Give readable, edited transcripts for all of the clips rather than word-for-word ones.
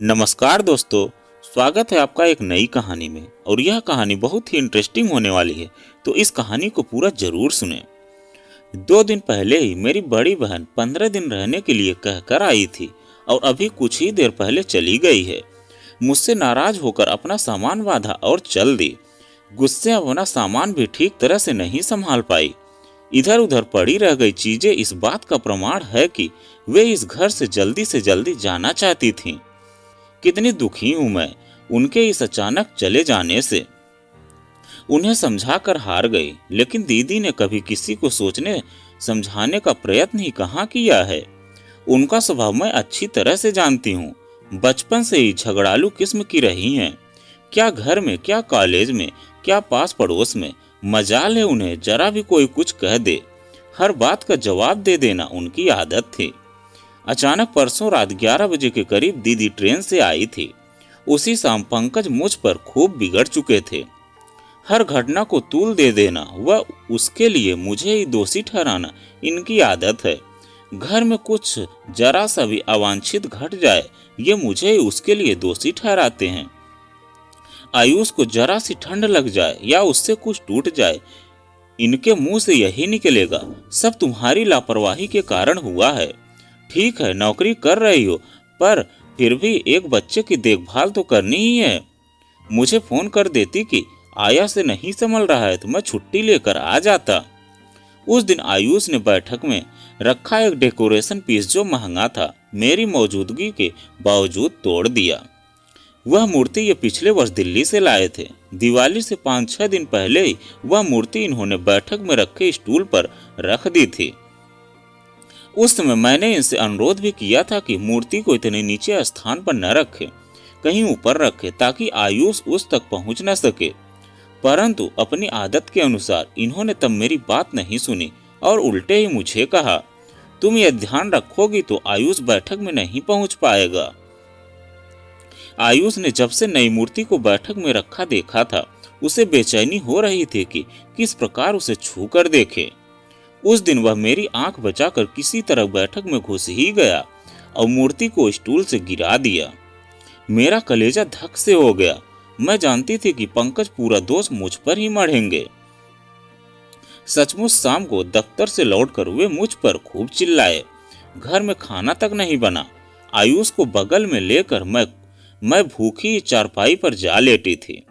नमस्कार दोस्तों, स्वागत है आपका एक नई कहानी में। और यह कहानी बहुत ही इंटरेस्टिंग होने वाली है, तो इस कहानी को पूरा जरूर सुने। 2 दिन पहले ही मेरी बड़ी बहन 15 दिन रहने के लिए कहकर आई थी और अभी कुछ ही देर पहले चली गई है। मुझसे नाराज होकर अपना सामान बांधा और चल दी। गुस्से अपना सामान भी ठीक तरह से नहीं संभाल पाई। इधर उधर पड़ी रह गई चीजें इस बात का प्रमाण है कि वे इस घर से जल्दी जाना चाहती थीं। कितनी दुखी हूं मैं उनके इस अचानक चले जाने से। उन्हें समझाकर हार गई, लेकिन दीदी ने कभी किसी को सोचने समझाने का प्रयत्न ही कहाँ किया है। उनका स्वभाव मैं अच्छी तरह से जानती हूँ। बचपन से ही झगड़ालू किस्म की रही हैं। क्या घर में, क्या कॉलेज में, क्या पास पड़ोस में। मजाल है उन्हें जरा भी कोई कुछ कह दे, हर बात का जवाब दे देना उनकी आदत थी। अचानक परसों रात 11 बजे के करीब दीदी ट्रेन से आई थी। उसी शाम पंकज मुझ पर खूब बिगड़ चुके थे। हर घटना को तूल दे देना व उसके लिए मुझे ही दोषी ठहराना इनकी आदत है। घर में कुछ जरा सा भी अवांछित घट जाए, ये मुझे ही उसके लिए दोषी ठहराते हैं। आयुष को जरा सी ठंड लग जाए या उससे कुछ टूट जाए, इनके मुंह से यही निकलेगा, सब तुम्हारी लापरवाही के कारण हुआ है। ठीक है, नौकरी कर रही हो, पर फिर भी एक बच्चे की देखभाल तो करनी ही है। मुझे फोन कर देती कि आया से नहीं संभल रहा है तो मैं छुट्टी लेकर आ जाता। उस दिन आयुष ने बैठक में रखा एक डेकोरेशन पीस जो महंगा था, मेरी मौजूदगी के बावजूद तोड़ दिया। वह मूर्ति ये पिछले वर्ष दिल्ली से लाए थे। दिवाली से 5-6 दिन पहले ही वह मूर्ति इन्होंने बैठक में रखे स्टूल पर रख दी थी। उस समय मैंने इनसे अनुरोध भी किया था कि मूर्ति को इतने नीचे स्थान पर न रखे, कहीं ऊपर रखे, ताकि आयुष उस तक पहुंच न सके। परंतु अपनी आदत के अनुसार इन्होंने तब मेरी बात नहीं सुनी और उल्टे ही मुझे कहा, तुम यह ध्यान रखोगी तो आयुष बैठक में नहीं पहुंच पाएगा। आयुष ने जब से नई मूर्ति को बैठक में रखा देखा था, उसे बेचैनी हो रही थी कि किस प्रकार उसे छू कर देखे। उस दिन वह मेरी आंख बचाकर किसी तरह बैठक में घुस ही गया और मूर्ति को स्टूल से गिरा दिया। मेरा कलेजा धक से हो गया। मैं जानती थी कि पंकज पूरा दोष मुझ पर ही मढ़ेंगे। सचमुच शाम को दफ्तर से लौटकर वे मुझ पर खूब चिल्लाए। घर में खाना तक नहीं बना। आयुष को बगल में लेकर मैं भूखी चारपाई पर जा लेटी थी।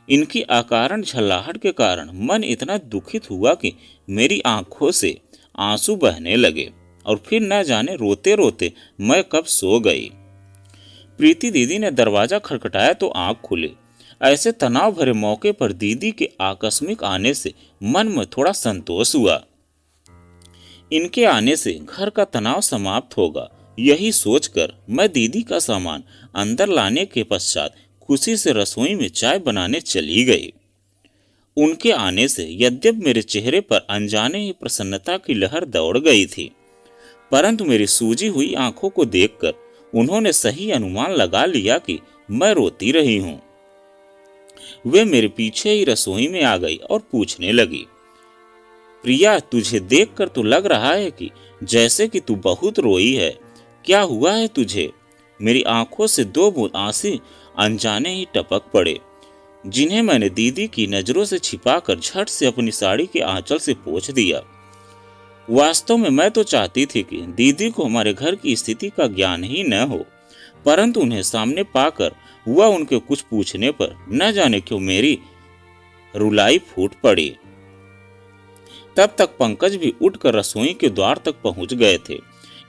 इनकी अकारण झल्लाहट के कारण मन इतना दुखित हुआ कि मेरी आंखों से आंसू बहने लगे और फिर न जाने रोते रोते मैं कब सो गई। प्रीति दीदी ने दरवाजा खटखटाया तो आंख खुली। ऐसे तनाव भरे मौके पर दीदी के आकस्मिक आने से मन में थोड़ा संतोष हुआ। इनके आने से घर का तनाव समाप्त होगा, यही सोचकर मैं दीदी का सामान अंदर लाने के पश्चात खुशी से रसोई में चाय बनाने चली गई। उनके आने से यद्यप मेरे चेहरे पर अनजाने ही प्रसन्नता की लहर दौड़ गई थी, परंतु मेरी सूजी हुई आंखों को देखकर उन्होंने सही अनुमान लगा लिया कि मैं रोती रही हूं। वे मेरे पीछे ही रसोई में आ गई और पूछने लगी, प्रिया, तुझे देखकर तो लग रहा है कि जैसे कि तू बहुत रोई है। क्या हुआ है तुझे? मेरी आंखों से 2 बूंद आंसू अनजाने ही टपक पड़े, जिन्हें मैंने दीदी की नजरों से छिपाकर झट से अपनी साड़ी के आंचल से पोंछ दिया। वास्तव में मैं तो चाहती थी कि दीदी को हमारे घर की स्थिति का ज्ञान ही न हो, परंतु उन्हें सामने पाकर हुआ उनके कुछ पूछने पर न जाने क्यों मेरी रुलाई फूट पड़ी। तब तक पंकज भी उठकर रसोई के द्वार तक पहुंच गए थे।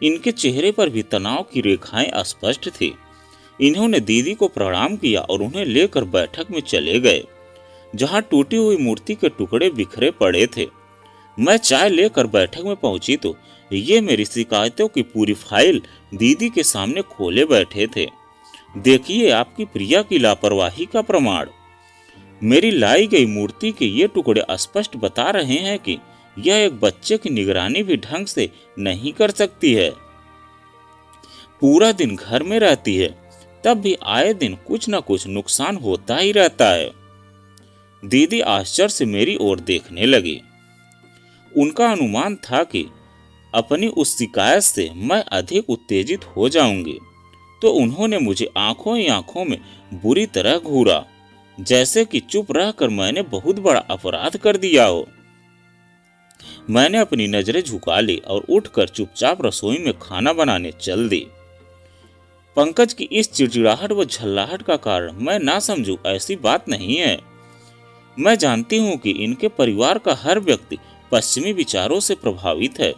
इनके चेहरे पर भी तनाव की रेखाएं स्पष्ट थी। इन्होंने दीदी को प्रणाम किया और उन्हें लेकर बैठक में चले गए, जहां टूटी हुई मूर्ति के टुकड़े बिखरे पड़े थे। मैं चाय लेकर बैठक में पहुंची तो ये मेरी शिकायतों की पूरी फाइल दीदी के सामने खोले बैठे थे। देखिए, आपकी प्रिया की लापरवाही का प्रमाण। मेरी लाई गई मूर्ति के ये टुकड़े स्पष्ट बता रहे हैं कि यह एक बच्चे की निगरानी भी ढंग से नहीं कर सकती है। पूरा दिन घर में रहती है, तब भी आए दिन कुछ न कुछ नुकसान होता ही रहता है। दीदी आश्चर्य से मेरी ओर देखने लगी। उनका अनुमान था कि अपनी उस शिकायत से मैं अधिक उत्तेजित हो जाऊंगी, तो उन्होंने मुझे आंखों ही आंखों में बुरी तरह घूरा, जैसे कि चुप रहकर मैंने बहुत बड़ा अपराध कर दिया हो। मैंने अपनी नजरें झुका ली और उठकर चुपचाप रसोई में खाना बनाने चल दी। पंकज की इस चिड़चिड़ाहट व झल्लाहट का कारण मैं ना समझूं ऐसी बात नहीं है। मैं जानती हूँ कि इनके परिवार का हर व्यक्ति पश्चिमी विचारों से प्रभावित है।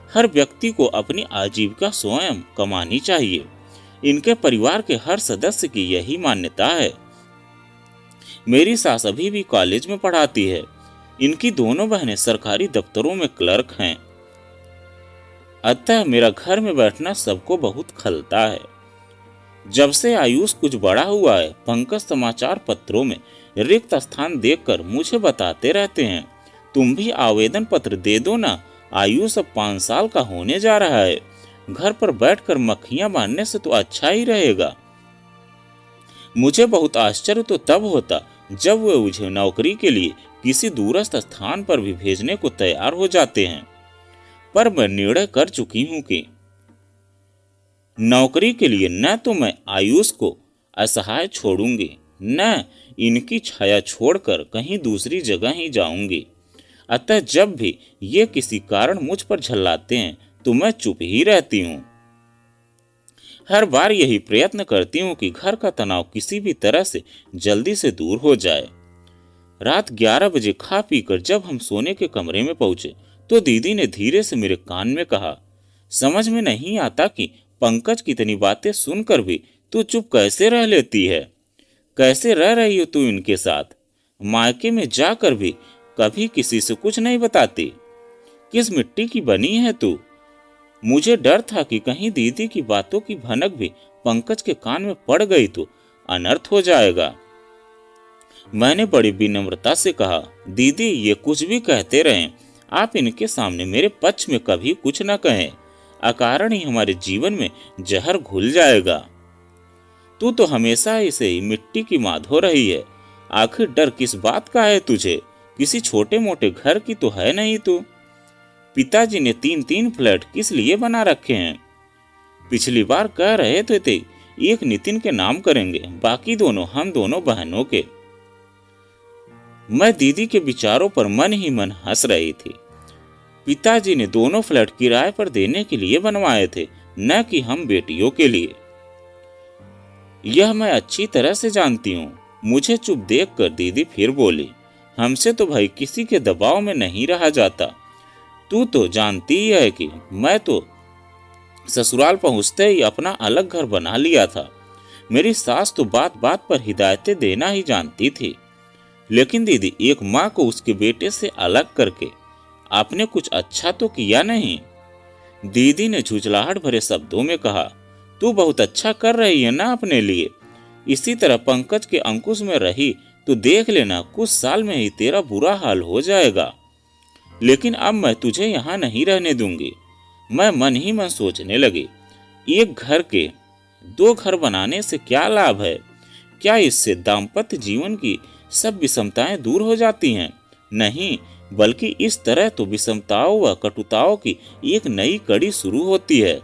हर व्यक्ति को अपनी आजीविका स्वयं कमानी चाहिए। इनके परिवार के हर सदस्य की यही मान्यता है। मेरी सास अभी भी कॉलेज में पढ़ाती है। इनकी दोनों बहनें सरकारी दफ्तरों में क्लर्क हैं। अतः मेरा घर में बैठना सबको बहुत खलता है। जब से आयुष कुछ बड़ा हुआ है, पंकज समाचार पत्रों में रिक्त स्थान देखकर मुझे बताते रहते हैं, तुम भी आवेदन पत्र दे दो ना, आयुष अब 5 साल का होने जा रहा है, घर पर बैठकर मक्खियां मारने से तो अच्छा ही रहेगा। मुझे बहुत आश्चर्य तो तब होता जब वे मुझे नौकरी के लिए किसी दूरस्थ स्थान पर भी भेजने को तैयार हो जाते हैं, पर मैं निर्णय कर चुकी हूं कि नौकरी के लिए न तो मैं आयुष को असहाय छोड़ूंगी, न इनकी छाया छोड़कर कहीं दूसरी जगह ही जाऊंगी। अतः जब भी ये किसी कारण मुझ पर झल्लाते हैं तो मैं चुप ही रहती हूँ। हर बार यही प्रयत्न करती हूँ कि घर का तनाव किसी भी तरह से जल्दी से दूर हो जाए। रात 11 बजे खा पीकर जब हम सोने के कमरे में पहुंचे तो दीदी ने धीरे से मेरे कान में कहा, समझ में नहीं आता कि पंकज की इतनी बातें सुनकर भी तू चुप कैसे रह लेती है। कैसे रह रही हो तू इनके साथ? मायके में जाकर भी कभी किसी से कुछ नहीं बताती। किस मिट्टी की बनी है तू? मुझे डर था कि कहीं दीदी की बातों की भनक भी पंकज के कान में पड़ गई तो अनर्थ हो जाएगा। मैंने बड़ी विनम्रता से कहा, दीदी ये कुछ भी कहते रहें, आप इनके सामने मेरे पक्ष में कभी कुछ न कहें, अकारण ही हमारे जीवन में जहर घुल जाएगा। तू तो हमेशा इसे ही मिट्टी की मात हो रही है। आखिर डर किस बात का है तुझे? किसी छोटे मोटे घर की तो है नहीं तू। पिताजी ने 3-3 फ्लैट किस लिए बना रखे हैं? पिछली बार कह रहे थे एक नितिन के नाम करेंगे, बाकी दोनों हम दोनों बहनों के। मैं दीदी के विचारों पर मन ही मन हंस रही थी। पिताजी ने दोनों फ्लैट किराए पर देने के लिए बनवाए थे, न कि हम बेटियों के लिए। यह मैं अच्छी तरह से जानती हूँ। मुझे चुप देखकर दीदी फिर बोली, हमसे तो भाई किसी के दबाव में नहीं रहा जाता। तू तो जानती ही है कि मैं तो ससुराल पहुंचते ही अपना अलग घर बना लिया था। मेरी सास तो बात बात पर हिदायतें देना ही जानती थी। लेकिन दीदी, एक माँ को उसके बेटे से अलग करके आपने कुछ अच्छा तो किया नहीं। दीदी ने झुंझलाहट भरे शब्दों में कहा, तू बहुत अच्छा कर रही है ना अपने लिए। इसी तरह पंकज के अंकुश में रही तो देख लेना कुछ साल में ही तेरा बुरा हाल हो जाएगा। लेकिन अब मैं तुझे यहाँ नहीं रहने दूंगी। मैं मन ही मन सोचने लगी, एक घर के 2 घर बनाने से क्या लाभ है? क्या इससे दाम्पत्य जीवन की सब विषमताएं दूर हो जाती हैं? नहीं, बल्कि इस तरह तो विषमताओं व कटुताओं की एक नई कड़ी शुरू होती है।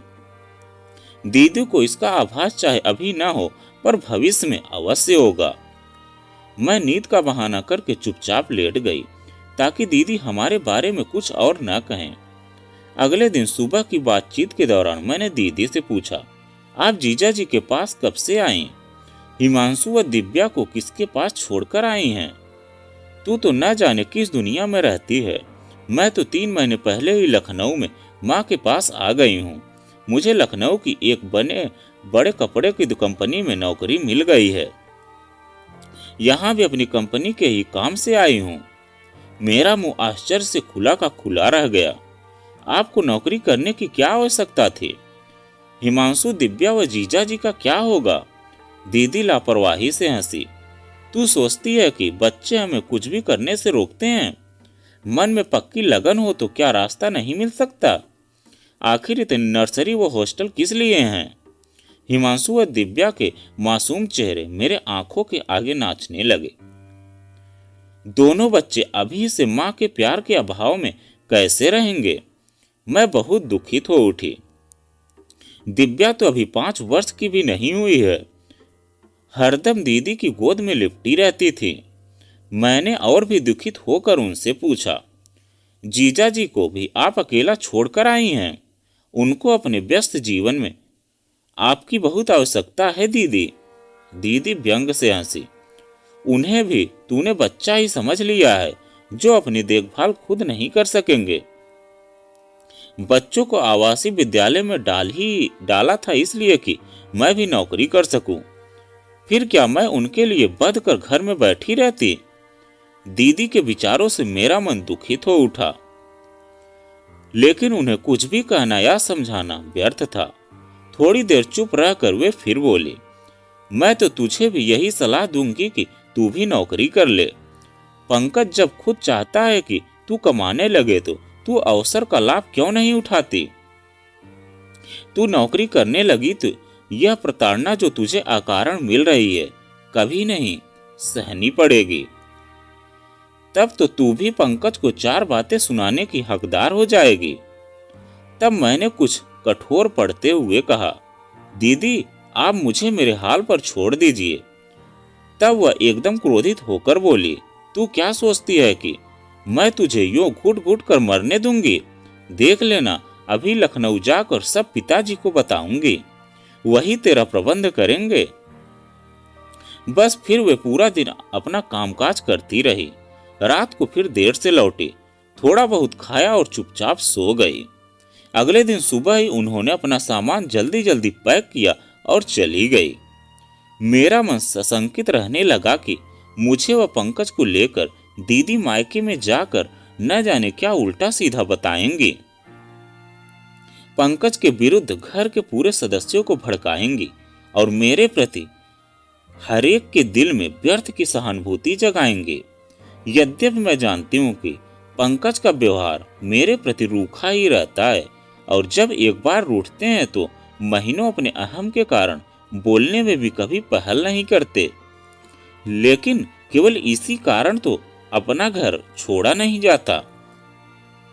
दीदी को इसका आभास चाहे अभी ना हो, पर भविष्य में अवश्य होगा। मैं नींद का बहाना करके चुपचाप लेट गई ताकि दीदी हमारे बारे में कुछ और न कहें। अगले दिन सुबह की बातचीत के दौरान मैंने दीदी से पूछा, आप जीजा जी के पास कब से आई? हिमांशु व दिव्या को किसके पास छोड़कर आई हैं? तू तो न जाने किस दुनिया में रहती है। मैं तो 3 महीने पहले ही लखनऊ में माँ के पास आ गई हूँ। मुझे लखनऊ की एक बड़े कपड़े की कंपनी में नौकरी मिल गई है। यहाँ भी अपनी कंपनी के ही काम से आई हूँ। मेरा मुंह आश्चर्य से खुला का खुला रह गया। आपको नौकरी करने की क्या आवश्यकता थी? हिमांशु, दिव्या व जीजा जी का क्या होगा? दीदी लापरवाही से हंसी। तू सोचती है कि बच्चे हमें कुछ भी करने से रोकते हैं? मन में पक्की लगन हो तो क्या रास्ता नहीं मिल सकता? आखिर इतनी नर्सरी व हॉस्टल किस लिए हैं? हिमांशु व दिव्या के मासूम चेहरे मेरे आंखों के आगे नाचने लगे। दोनों बच्चे अभी से माँ के प्यार के अभाव में कैसे रहेंगे? मैं बहुत दुखित हो उठी। दिव्या तो अभी 5 वर्ष की भी नहीं हुई है, हरदम दीदी की गोद में लिपटी रहती थी। मैंने और भी दुखित होकर उनसे पूछा, जीजा जी को भी आप अकेला छोड़कर आई हैं? उनको अपने व्यस्त जीवन में आपकी बहुत आवश्यकता है दीदी। दीदी व्यंग से हंसी, उन्हें भी तूने बच्चा ही समझ लिया है जो अपनी देखभाल खुद नहीं कर सकेंगे। बच्चों को आवासीय विद्यालय में डाला था इसलिए कि मैं भी नौकरी कर सकूं। फिर क्या मैं उनके लिए बंध कर घर में बैठी रहती? दीदी के विचारों से मेरा मन दुखित हो उठा, लेकिन उन्हें कुछ भी कहना या समझाना व्यर्थ था। थोड़ी देर चुप रहकर वे फिर बोली, मैं तो तुझे भी यही सलाह दूंगी कि तू भी नौकरी कर ले। पंकज जब खुद चाहता है कि तू कमाने लगे तो तू अवसर का लाभ क्यों नहीं उठाती? तू नौकरी करने लगी तो यह प्रताड़ना जो तुझे अकारण मिल रही है कभी नहीं सहनी पड़ेगी। तब तो तू भी पंकज को 4 बातें सुनाने की हकदार हो जाएगी। तब मैंने कुछ कठोर पड़ते हुए कहा, दीदी आप मुझे मेरे हाल पर छोड़ दीजिए। तब वह एकदम क्रोधित होकर बोली, तू क्या सोचती है कि मैं तुझे यूं घुट घुट कर मरने दूंगी? देख लेना, अभी लखनऊ जाकर सब पिताजी को बताऊंगी, वही तेरा प्रबंध करेंगे। बस फिर वे पूरा दिन अपना कामकाज करती रही। रात को फिर देर से लौटी, थोड़ा बहुत खाया और चुपचाप सो गई। अगले दिन सुबह ही उन्होंने अपना सामान जल्दी जल्दी पैक किया और चली गई। मेरा मन सशंकित रहने लगा कि मुझे वह पंकज को लेकर दीदी मायके में जाकर न जाने क्या उल्टा सीधा बताएंगी। पंकज के विरुद्ध घर के पूरे सदस्यों को भड़काएंगी और मेरे प्रति हरेक के दिल में व्यर्थ की सहानुभूति जगाएंगे। यद्यपि मैं जानती हूँ कि पंकज का व्यवहार मेरे प्रति रूखा ही रहता है और जब एक बार रूठते हैं तो महीनों अपने अहम के कारण बोलने में भी कभी पहल नहीं करते, लेकिन केवल इसी कारण तो अपना घर छोड़ा नहीं जाता।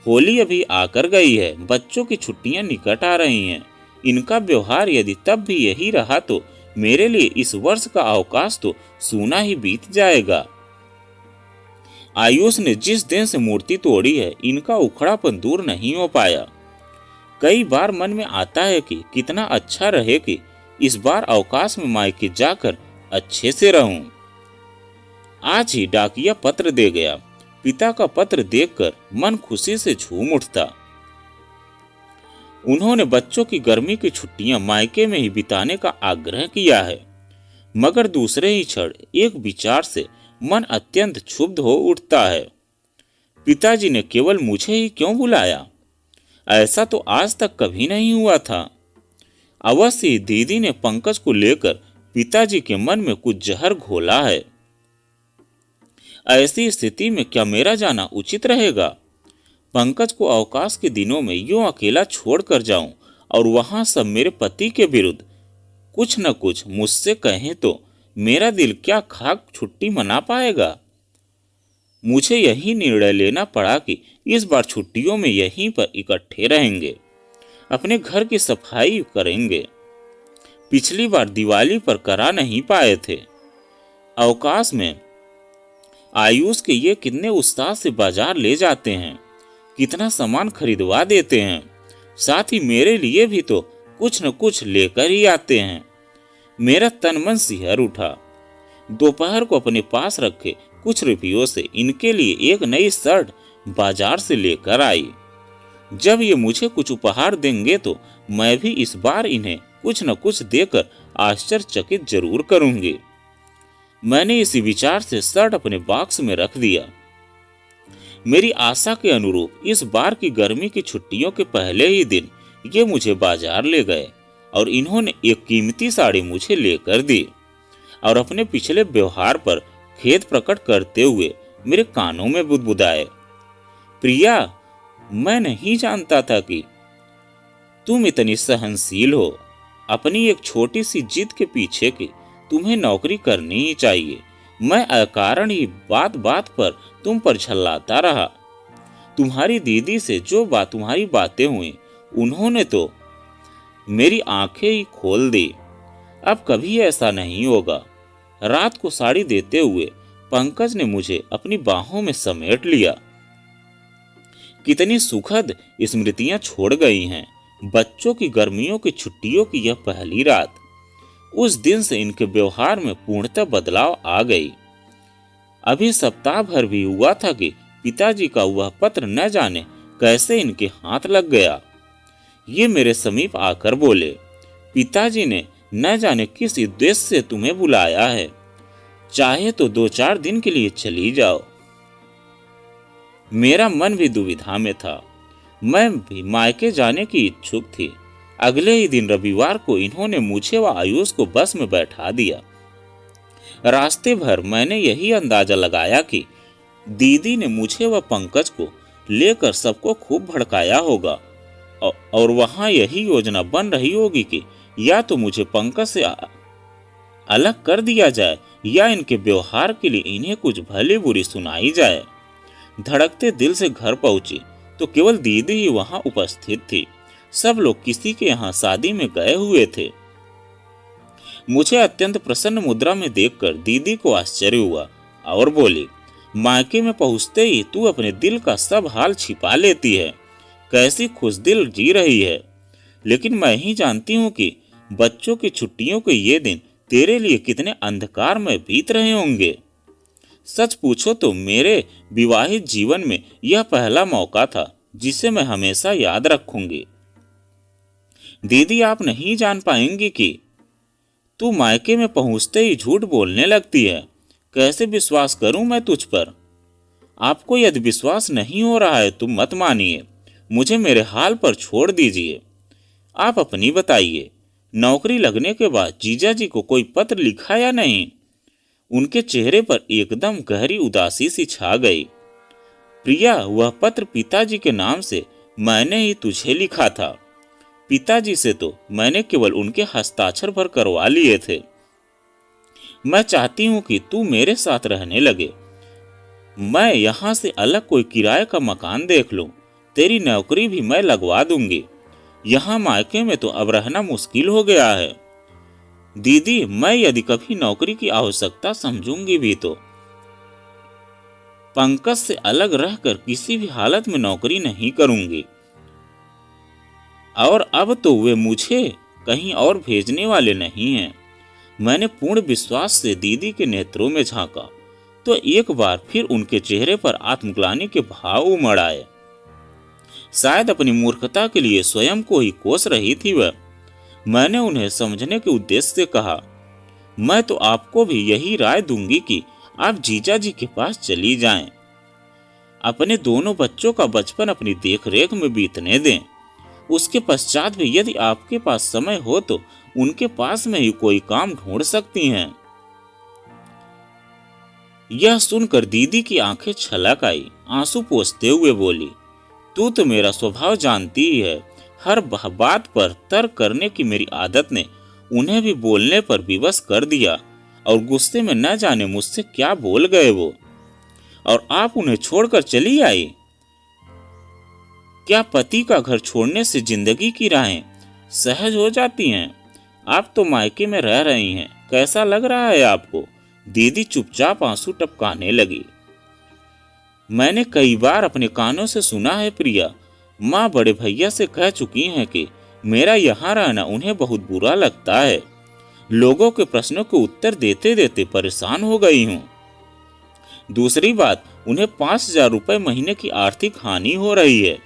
होली अभी आकर गई है, बच्चों की छुट्टियां निकट आ रही हैं। इनका व्यवहार यदि तब भी यही रहा तो मेरे लिए इस वर्ष का अवकाश तो सूना ही बीत जाएगा। आयुष ने जिस दिन से मूर्ति तोड़ी है, इनका उखड़ापन दूर नहीं हो पाया। कई बार मन में आता है कि कितना अच्छा रहे कि इस बार अवकाश में मायके जाकर अच्छे से रहूं। आज ही डाकिया पत्र दे गया। पिता का पत्र देखकर मन खुशी से झूम उठता। उन्होंने बच्चों की गर्मी की छुट्टियां मायके में ही बिताने का आग्रह किया है, मगर दूसरे ही क्षण एक विचार से मन अत्यंत क्षुब्ध हो उठता है। पिताजी ने केवल मुझे ही क्यों बुलाया? ऐसा तो आज तक कभी नहीं हुआ था। अवश्य ही दीदी ने पंकज को लेकर पिताजी के मन में कुछ जहर घोला है। ऐसी स्थिति में क्या मेरा जाना उचित रहेगा? पंकज को अवकाश के दिनों में यूं अकेला छोड़कर जाऊं और वहां सब मेरे पति के विरुद्ध कुछ न कुछ मुझसे कहें तो मेरा दिल क्या खाक छुट्टी मना पाएगा? मुझे यही निर्णय लेना पड़ा कि इस बार छुट्टियों में यहीं पर इकट्ठे रहेंगे, अपने घर की सफाई करेंगे। पिछली बार दिवाली पर करा नहीं पाए थे। अवकाश में आयुष के ये कितने उत्साह से बाजार ले जाते हैं, कितना सामान खरीदवा देते हैं, साथ ही मेरे लिए भी तो कुछ न कुछ लेकर ही आते हैं। मेरा तन मन सिहर उठा। दोपहर को अपने पास रखे कुछ रुपयों से इनके लिए एक नई शर्ट बाजार से लेकर आई। जब ये मुझे कुछ उपहार देंगे तो मैं भी इस बार इन्हें कुछ न कुछ देकर आश्चर्यचकित जरूर करूंगी। मैंने इसी विचार से शर्ट अपने बॉक्स में रख दिया। मेरी आशा के अनुरूप इस बार की गर्मी की छुट्टियों के पहले ही दिन ये मुझे बाजार ले गए और इन्होंने एक कीमती साड़ी मुझे लेकर दी और अपने पिछले व्यवहार पर खेद प्रकट करते हुए मेरे कानों में बुदबुदाए, प्रिया, मैं नहीं जानता था कि तुम इतनी सहनशील हो। अपनी एक छोटी सी जिद के पीछे कि तुम्हें नौकरी करनी ही चाहिए, मैं अकारण ही बात बात पर तुम पर झल्लाता रहा। तुम्हारी दीदी से जो तुम्हारी बातें हुई, उन्होंने तो मेरी आंखें ही खोल दी। अब कभी ऐसा नहीं होगा। रात को साड़ी देते हुए पंकज ने मुझे अपनी बाहों में समेट लिया। कितनी सुखद स्मृतियां छोड़ गई हैं। बच्चों की गर्मियों की छुट्टियों की यह पहली रात। उस दिन से इनके व्यवहार में पूर्णतः बदलाव आ गई। अभी सप्ताह भर भी हुआ था कि पिताजी का वह पत्र न जाने कैसे इनके हाथ लग गया। ये मेरे समीप आकर बोले, पिताजी ने न जाने किस उद्देश्य से तुम्हें बुलाया है, चाहे तो 2-4 दिन के लिए चली जाओ। मेरा मन भी दुविधा में था। मैं भी मायके जाने की इच्छुक थी। अगले ही दिन रविवार को इन्होंने मुझे व आयुष को बस में बैठा दिया। रास्ते भर मैंने यही अंदाजा लगाया कि दीदी ने मुझे व पंकज को लेकर सबको खूब भड़काया होगा और वहां यही योजना बन रही होगी कि या तो मुझे पंकज से अलग कर दिया जाए या इनके व्यवहार के लिए इन्हें कुछ भली बुरी सुनाई जाए। धड़कते दिल से घर पहुंची तो केवल दीदी ही वहां उपस्थित थी। सब लोग किसी के यहाँ शादी में गए हुए थे। मुझे अत्यंत प्रसन्न मुद्रा में देखकर दीदी को आश्चर्य हुआ और बोली, मायके में पहुंचते ही तू अपने दिल का सब हाल छिपा लेती है। कैसी खुशदिल जी रही है। लेकिन मैं ही जानती हूँ कि बच्चों की छुट्टियों के ये दिन तेरे लिए कितने अंधकार में बीत रहे होंगे। सच पूछो तो मेरे विवाहित जीवन में यह पहला मौका था जिसे मैं हमेशा याद रखूंगी। दीदी, आप नहीं जान पाएंगी कि तू मायके में पहुंचते ही झूठ बोलने लगती है। कैसे विश्वास करूं मैं तुझ पर। आपको यदि विश्वास नहीं हो रहा है तो मत मानिए, मुझे मेरे हाल पर छोड़ दीजिए। आप अपनी बताइए, नौकरी लगने के बाद जीजा जी को कोई पत्र लिखा या नहीं? उनके चेहरे पर एकदम गहरी उदासी सी छा गई। प्रिया, वह पत्र पिताजी के नाम से मैंने ही तुझे लिखा था। पिताजी से तो मैंने केवल उनके हस्ताक्षर पर करवा लिए थे। मैं चाहती हूं कि तू मेरे साथ रहने लगे। मैं यहां से अलग कोई किराए का मकान देख लूं। तेरी नौकरी भी मैं लगवा दूंगी। यहाँ मायके में तो अब रहना मुश्किल हो गया है। दीदी, मैं यदि कभी नौकरी की आवश्यकता समझूंगी भी तो पंकज से अलग रहकर किसी भी हालत में नौकरी नहीं करूंगी। और अब तो वे मुझे कहीं और भेजने वाले नहीं हैं। मैंने पूर्ण विश्वास से दीदी के नेत्रों में झांका तो एक बार फिर उनके चेहरे पर आत्मग्लानि के भाव उमड़ आए। शायद अपनी मूर्खता के लिए स्वयं को ही कोस रही थी वह। मैंने उन्हें समझने के उद्देश्य से कहा, मैं तो आपको भी यही राय दूंगी कि आप जीजा जी के पास चली जाएं। अपने दोनों बच्चों का बचपन अपनी देखरेख में बीतने दें। उसके पश्चात भी यदि आपके पास समय हो तो उनके पास में ही कोई काम ढूंढ सकती हैं। यह सुनकर दीदी की आंखें छलक आई। आंसू पोंछते हुए बोली, तू तो मेरा स्वभाव जानती ही है। हर बात पर तर्क करने की मेरी आदत ने उन्हें भी बोलने पर विवश कर दिया और गुस्से में न जाने मुझसे क्या बोल गए वो। और आप उन्हें छोड़कर चली आई। क्या पति का घर छोड़ने से जिंदगी की राहें सहज हो जाती हैं? आप तो मायके में रह रही हैं, कैसा लग रहा है आपको? दीदी चुपचाप आंसू टपकाने लगी। मैंने कई बार अपने कानों से सुना है प्रिया, माँ बड़े भैया से कह चुकी हैं कि मेरा यहाँ रहना उन्हें बहुत बुरा लगता है। लोगों के प्रश्नों के उत्तर देते देते परेशान हो गई हूँ। दूसरी बात, उन्हें 5,000 रुपए महीने की आर्थिक हानि हो रही है।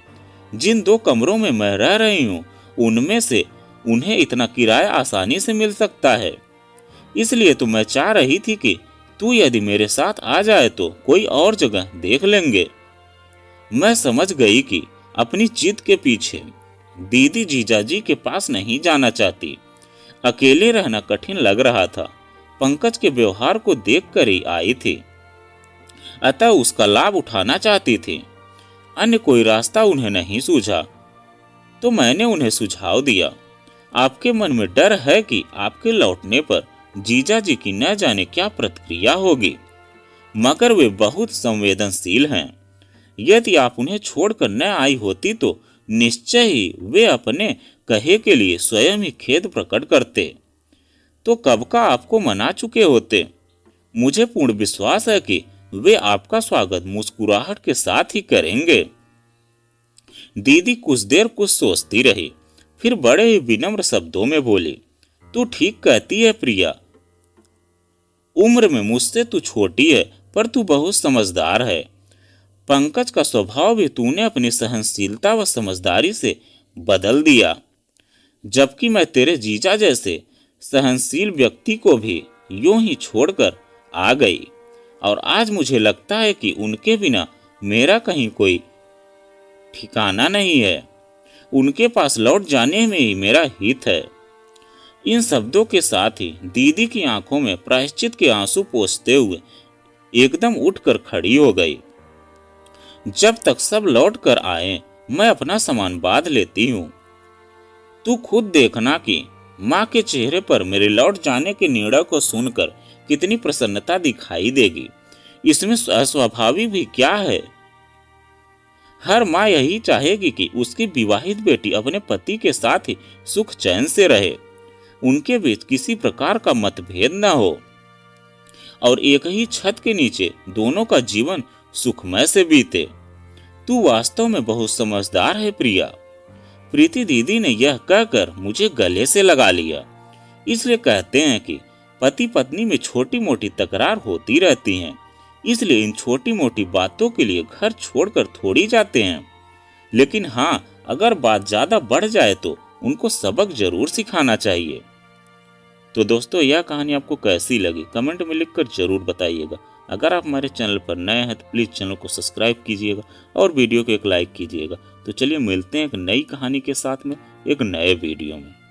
जिन 2 कमरों में मैं रह रही हूँ उनमें से उन्हें इतना किराया आसानी से मिल सकता है। इसलिए तो मैं चाह रही थी कि तू यदि मेरे साथ आ जाए तो कोई और जगह देख लेंगे। मैं समझ गई कि अपनी जिद के पीछे दीदी जीजाजी के पास नहीं जाना चाहती। अकेले रहना कठिन लग रहा था। पंकज के व्यवहार को देखकर ही आई थी, अतः उसका लाभ उठाना चाहती थी। अन्य कोई रास्ता उन्हें नहीं सूझा तो मैंने उन्हें सुझाव दिया, आपके मन में डर है कि आपके लौटने पर जीजा जी की न जाने क्या प्रतिक्रिया होगी, मगर वे बहुत संवेदनशील हैं। यदि आप उन्हें छोड़कर न आई होती तो निश्चय ही वे अपने कहे के लिए स्वयं ही खेद प्रकट करते तो कब का आपको मना चुके होते। मुझे पूर्ण विश्वास है कि वे आपका स्वागत मुस्कुराहट के साथ ही करेंगे। दीदी कुछ देर कुछ सोचती रही, फिर बड़े ही विनम्र शब्दों में बोली, तू ठीक कहती है प्रिया। उम्र में मुझसे तू छोटी है, पर तू बहुत समझदार है। पंकज का स्वभाव भी तूने अपनी सहनशीलता व समझदारी से बदल दिया, जबकि मैं तेरे जीजा जैसे सहनशील व्यक्ति को भी यूं ही छोड़कर आ गई, और आज मुझे लगता है कि उनके बिना मेरा कहीं कोई ठिकाना नहीं है। उनके पास लौट जाने में ही मेरा हित है। इन शब्दों के साथ ही दीदी की आंखों में प्रायश्चित के आंसू पोंछते हुए एकदम उठकर खड़ी हो गई। जब तक सब लौट कर आए मैं अपना सामान बांध लेती हूँ। तू खुद देखना कि माँ के चेहरे पर मेरे लौट जाने के निर्णय को सुनकर कितनी प्रसन्नता दिखाई देगी। इसमें अस्वाभाविक भी क्या है। हर माँ यही चाहेगी कि उसकी विवाहित बेटी अपने पति के साथ ही सुख चैन से रहे, उनके बीच किसी प्रकार का मतभेद न हो और एक ही छत के नीचे दोनों का जीवन सुखमय से बीते। तू वास्तव में बहुत समझदार है प्रिया। प्रीति दीदी ने यह कहकर मुझे गले से लगा लिया। इसलिए कहते हैं कि पति पत्नी में छोटी मोटी तकरार होती रहती हैं, इसलिए इन छोटी मोटी बातों के लिए घर छोड़कर थोड़ी जाते हैं। लेकिन हाँ, अगर बात ज्यादा बढ़ जाए तो उनको सबक जरूर सिखाना चाहिए। तो दोस्तों, यह कहानी आपको कैसी लगी कमेंट में लिखकर जरूर बताइएगा। अगर आप हमारे चैनल पर नए हैं तो प्लीज़ चैनल को सब्सक्राइब कीजिएगा और वीडियो को एक लाइक कीजिएगा। तो चलिए मिलते हैं एक नई कहानी के साथ में एक नए वीडियो में।